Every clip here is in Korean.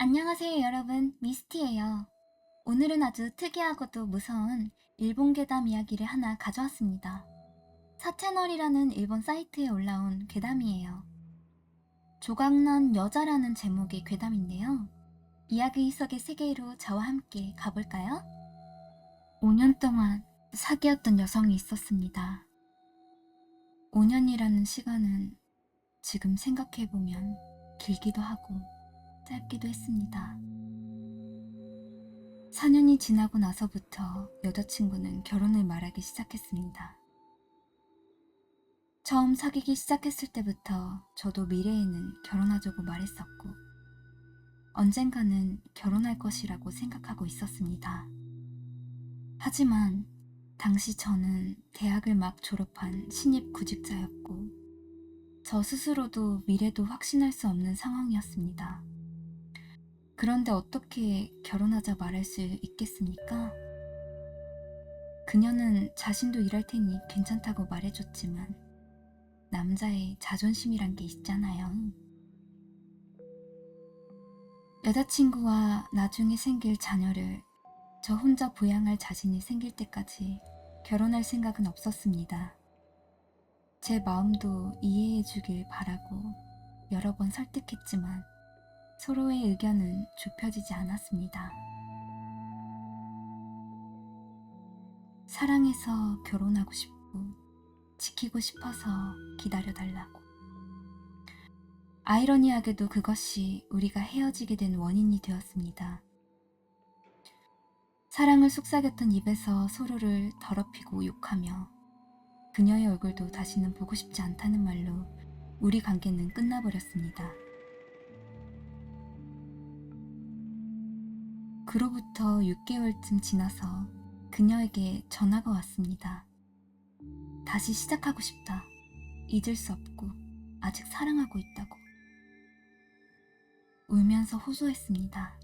안녕하세요 여러분, 미스티예요. 오늘은 아주 특이하고도 무서운 일본 괴담 이야기를 하나 가져왔습니다. 사채널이라는 일본 사이트에 올라온 괴담이에요. 조각난 여자라는 제목의 괴담인데요. 이야기 속의 세계로 저와 함께 가볼까요? 5년 동안 사귀었던 여성이 있었습니다. 5년이라는 시간은 지금 생각해보면 길기도 하고 짧기도 했습니다. 4년이 지나고 나서부터 여자친구는 결혼을 말하기 시작했습니다. 처음 사귀기 시작했을 때부터 저도 미래에는 결혼하자고 말했었고 언젠가는 결혼할 것이라고 생각하고 있었습니다. 하지만 당시 저는 대학을 막 졸업한 신입 구직자였고 저 스스로도 미래도 확신할 수 없는 상황이었습니다. 그런데 어떻게 결혼하자 말할 수 있겠습니까? 그녀는 자신도 일할 테니 괜찮다고 말해줬지만 남자의 자존심이란 게 있잖아요. 여자친구와 나중에 생길 자녀를 저 혼자 부양할 자신이 생길 때까지 결혼할 생각은 없었습니다. 제 마음도 이해해 주길 바라고 여러 번 설득했지만 서로의 의견은 좁혀지지 않았습니다. 사랑해서 결혼하고 싶고 지키고 싶어서 기다려달라고. 아이러니하게도 그것이 우리가 헤어지게 된 원인이 되었습니다. 사랑을 속삭였던 입에서 서로를 더럽히고 욕하며 그녀의 얼굴도 다시는 보고 싶지 않다는 말로 우리 관계는 끝나버렸습니다. 그로부터 6개월쯤 지나서 그녀에게 전화가 왔습니다. 다시 시작하고 싶다. 잊을 수 없고 아직 사랑하고 있다고. 울면서 호소했습니다.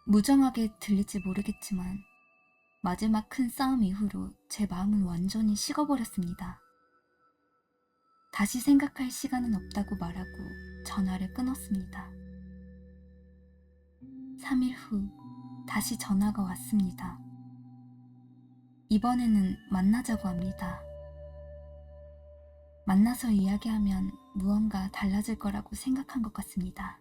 무정하게 들릴지 모르겠지만 마지막 큰 싸움 이후로 제 마음은 완전히 식어버렸습니다. 다시 생각할 시간은 없다고 말하고 전화를 끊었습니다. 3일 후 다시 전화가 왔습니다. 이번에는 만나자고 합니다. 만나서 이야기하면 무언가 달라질 거라고 생각한 것 같습니다.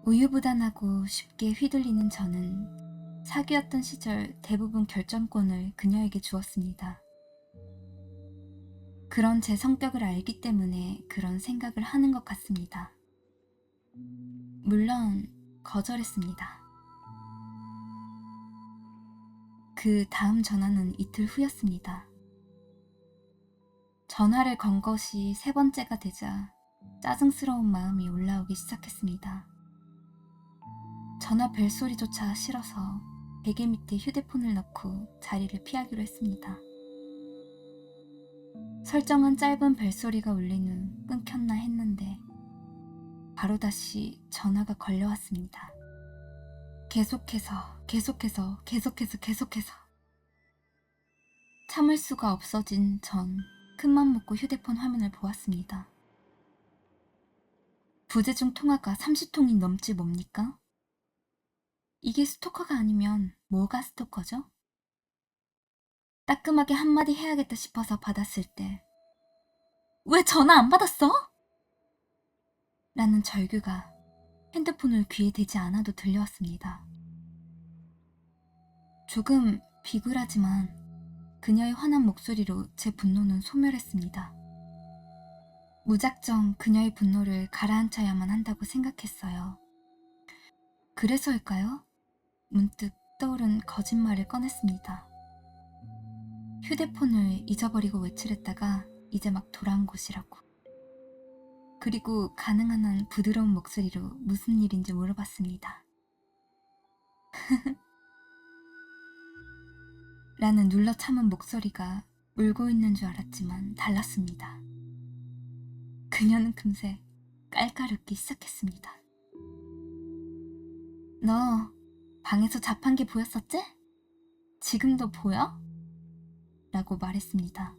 우유부단하고 쉽게 휘둘리는 저는 사귀었던 시절 대부분 결정권을 그녀에게 주었습니다. 그런 제 성격을 알기 때문에 그런 생각을 하는 것 같습니다. 물론 거절했습니다. 그 다음 전화는 이틀 후였습니다. 전화를 건 것이 3번째가 되자 짜증스러운 마음이 올라오기 시작했습니다. 전화 벨소리조차 싫어서 베개 밑에 휴대폰을 넣고 자리를 피하기로 했습니다. 설정은 짧은 벨소리가 울린 후 끊겼나 했는데 바로 다시 전화가 걸려왔습니다. 계속해서 참을 수가 없어진 전 큰맘 먹고 휴대폰 화면을 보았습니다. 부재중 통화가 30통이 넘지 뭡니까? 이게 스토커가 아니면 뭐가 스토커죠? 따끔하게 한마디 해야겠다 싶어서 받았을 때 왜 전화 안 받았어? 라는 절규가 핸드폰을 귀에 대지 않아도 들려왔습니다. 조금 비굴하지만 그녀의 화난 목소리로 제 분노는 소멸했습니다. 무작정 그녀의 분노를 가라앉혀야만 한다고 생각했어요. 그래서일까요? 문득 떠오른 거짓말을 꺼냈습니다. 휴대폰을 잊어버리고 외출했다가 이제 막 돌아온 곳이라고. 그리고 가능한 한 부드러운 목소리로 무슨 일인지 물어봤습니다. 라는 눌러 참은 목소리가 울고 있는 줄 알았지만 달랐습니다. 그녀는 금세 깔깔 웃기 시작했습니다. 너 방에서 자판기 보였었지? 지금도 보여? 라고 말했습니다.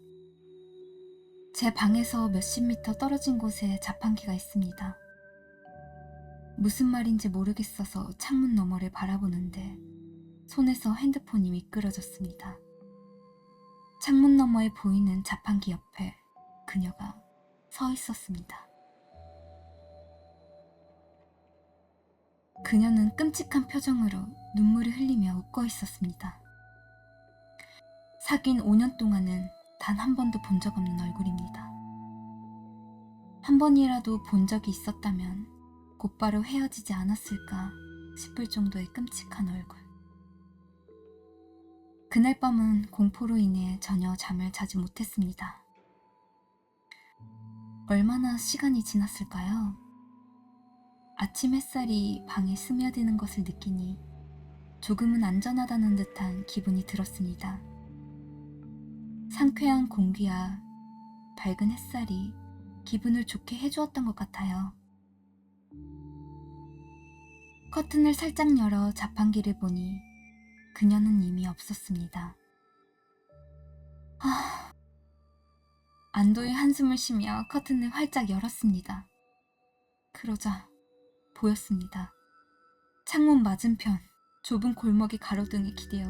제 방에서 몇십 미터 떨어진 곳에 자판기가 있습니다. 무슨 말인지 모르겠어서 창문 너머를 바라보는데 손에서 핸드폰이 미끄러졌습니다. 창문 너머에 보이는 자판기 옆에 그녀가 서 있었습니다. 그녀는 끔찍한 표정으로 눈물을 흘리며 웃고 있었습니다. 사귄 5년 동안은 단 한 번도 본 적 없는 얼굴입니다. 한 번이라도 본 적이 있었다면 곧바로 헤어지지 않았을까 싶을 정도의 끔찍한 얼굴. 그날 밤은 공포로 인해 전혀 잠을 자지 못했습니다. 얼마나 시간이 지났을까요? 아침 햇살이 방에 스며드는 것을 느끼니 조금은 안전하다는 듯한 기분이 들었습니다. 상쾌한 공기와 밝은 햇살이 기분을 좋게 해주었던 것 같아요. 커튼을 살짝 열어 자판기를 보니 그녀는 이미 없었습니다. 안도의 한숨을 쉬며 커튼을 활짝 열었습니다. 그러자 보였습니다. 창문 맞은편 좁은 골목의 가로등에 기대어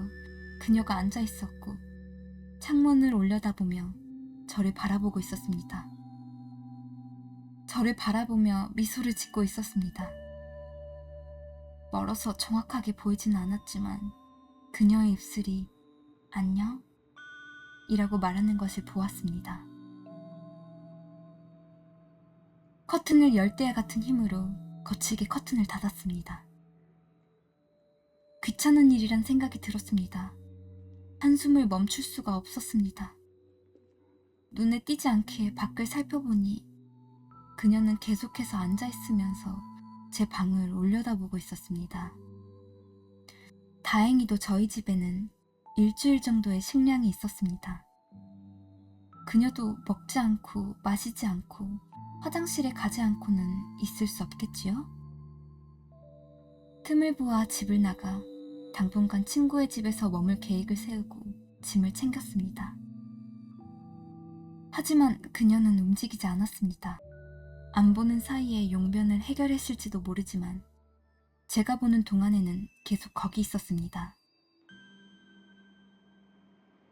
그녀가 앉아 있었고 창문을 올려다보며 저를 바라보고 있었습니다. 저를 바라보며 미소를 짓고 있었습니다. 멀어서 정확하게 보이지는 않았지만 그녀의 입술이 안녕? 이라고 말하는 것을 보았습니다. 커튼을 열 때와 같은 힘으로 거칠게 커튼을 닫았습니다. 귀찮은 일이란 생각이 들었습니다. 한숨을 멈출 수가 없었습니다. 눈에 띄지 않게 밖을 살펴보니 그녀는 계속해서 앉아있으면서 제 방을 올려다보고 있었습니다. 다행히도 저희 집에는 일주일 정도의 식량이 있었습니다. 그녀도 먹지 않고 마시지 않고 화장실에 가지 않고는 있을 수 없겠지요? 틈을 보아 집을 나가 당분간 친구의 집에서 머물 계획을 세우고 짐을 챙겼습니다. 하지만 그녀는 움직이지 않았습니다. 안 보는 사이에 용변을 해결했을지도 모르지만 제가 보는 동안에는 계속 거기 있었습니다.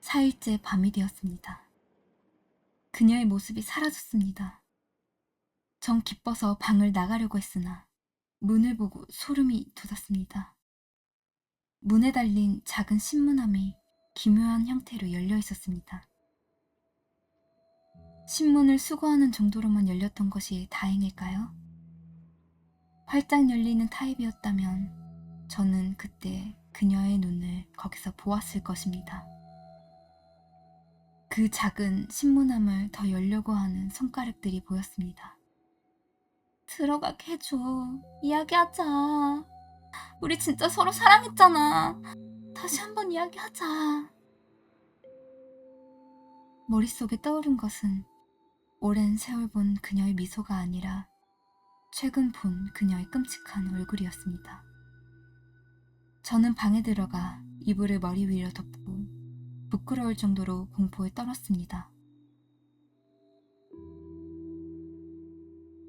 4일째 밤이 되었습니다. 그녀의 모습이 사라졌습니다. 전 기뻐서 방을 나가려고 했으나 문을 보고 소름이 돋았습니다. 문에 달린 작은 신문함이 기묘한 형태로 열려 있었습니다. 신문을 수거하는 정도로만 열렸던 것이 다행일까요? 활짝 열리는 타입이었다면 저는 그때 그녀의 눈을 거기서 보았을 것입니다. 그 작은 신문함을 더 열려고 하는 손가락들이 보였습니다. 들어가게 해줘. 이야기하자. 우리 진짜 서로 사랑했잖아. 다시 한번 이야기하자. 머릿속에 떠오른 것은 오랜 세월 본 그녀의 미소가 아니라 최근 본 그녀의 끔찍한 얼굴이었습니다. 저는 방에 들어가 이불을 머리 위로 덮고 부끄러울 정도로 공포에 떨었습니다.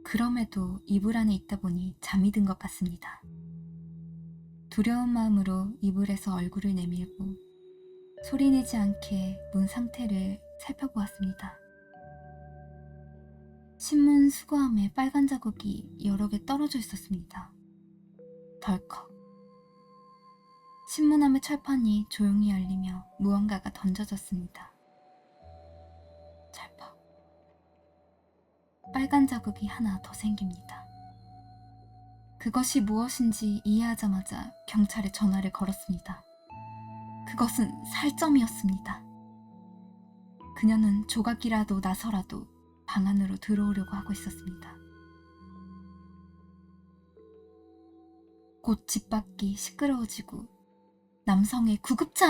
그럼에도 이불 안에 있다 보니 잠이 든 것 같습니다. 두려운 마음으로 이불에서 얼굴을 내밀고 소리내지 않게 문 상태를 살펴보았습니다. 신문 수거함에 빨간 자국이 여러 개 떨어져 있었습니다. 덜컥. 신문함의 철판이 조용히 열리며 무언가가 던져졌습니다. 철퍽. 빨간 자국이 하나 더 생깁니다. 그것이 무엇인지 이해하자마자 경찰에 전화를 걸었습니다. 그것은 살점이었습니다. 그녀는 조각이라도 나서라도 방 안으로 들어오려고 하고 있었습니다. 곧 집 밖이 시끄러워지고 남성의 구급차!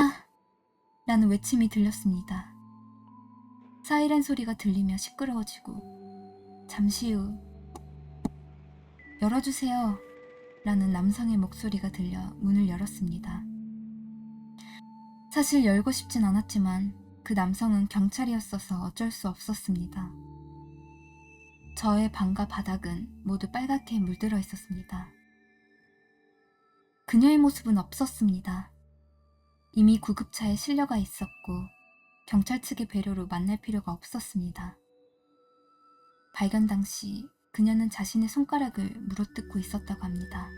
라는 외침이 들렸습니다. 사이렌 소리가 들리며 시끄러워지고 잠시 후 열어주세요! 라는 남성의 목소리가 들려 문을 열었습니다. 사실 열고 싶진 않았지만 그 남성은 경찰이었어서 어쩔 수 없었습니다. 저의 방과 바닥은 모두 빨갛게 물들어 있었습니다. 그녀의 모습은 없었습니다. 이미 구급차에 실려가 있었고 경찰 측의 배려로 만날 필요가 없었습니다. 발견 당시 그녀는 자신의 손가락을 물어뜯고 있었다고 합니다.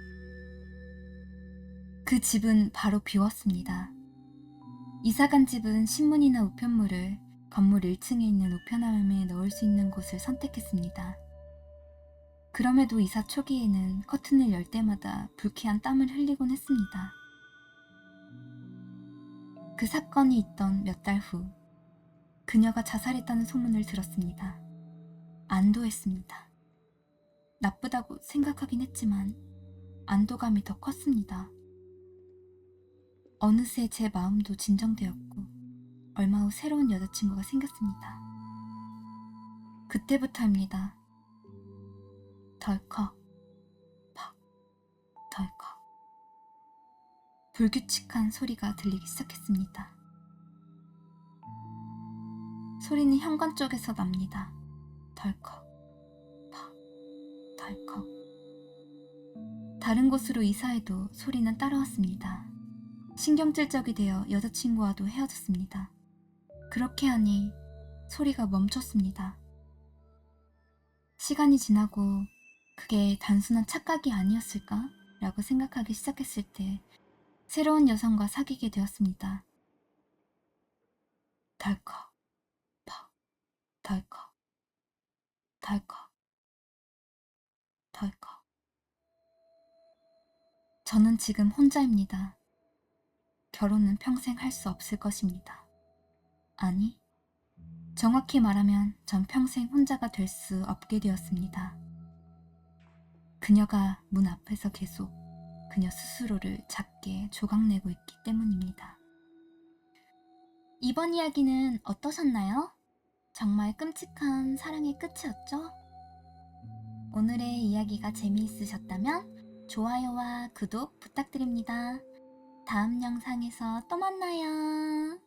그 집은 바로 비웠습니다. 이사간 집은 신문이나 우편물을 건물 1층에 있는 우편함에 넣을 수 있는 곳을 선택했습니다. 그럼에도 이사 초기에는 커튼을 열 때마다 불쾌한 땀을 흘리곤 했습니다. 그 사건이 있던 몇 달 후, 그녀가 자살했다는 소문을 들었습니다. 안도했습니다. 나쁘다고 생각하긴 했지만 안도감이 더 컸습니다. 어느새 제 마음도 진정되었고 얼마 후 새로운 여자친구가 생겼습니다. 그때부터입니다. 덜컥, 팍, 덜컥. 불규칙한 소리가 들리기 시작했습니다. 소리는 현관 쪽에서 납니다. 덜컥, 팍, 덜컥. 다른 곳으로 이사해도 소리는 따라왔습니다. 신경질적이 되어 여자친구와도 헤어졌습니다. 그렇게 하니 소리가 멈췄습니다. 시간이 지나고 그게 단순한 착각이 아니었을까? 라고 생각하기 시작했을 때 새로운 여성과 사귀게 되었습니다. 덜컥, 퍽, 덜컥, 덜컥, 덜컥. 저는 지금 혼자입니다. 결혼은 평생 할 수 없을 것입니다. 아니, 정확히 말하면 전 평생 혼자가 될 수 없게 되었습니다. 그녀가 문 앞에서 계속 그녀 스스로를 작게 조각내고 있기 때문입니다. 이번 이야기는 어떠셨나요? 정말 끔찍한 사랑의 끝이었죠? 오늘의 이야기가 재미있으셨다면 좋아요와 구독 부탁드립니다. 다음 영상에서 또 만나요.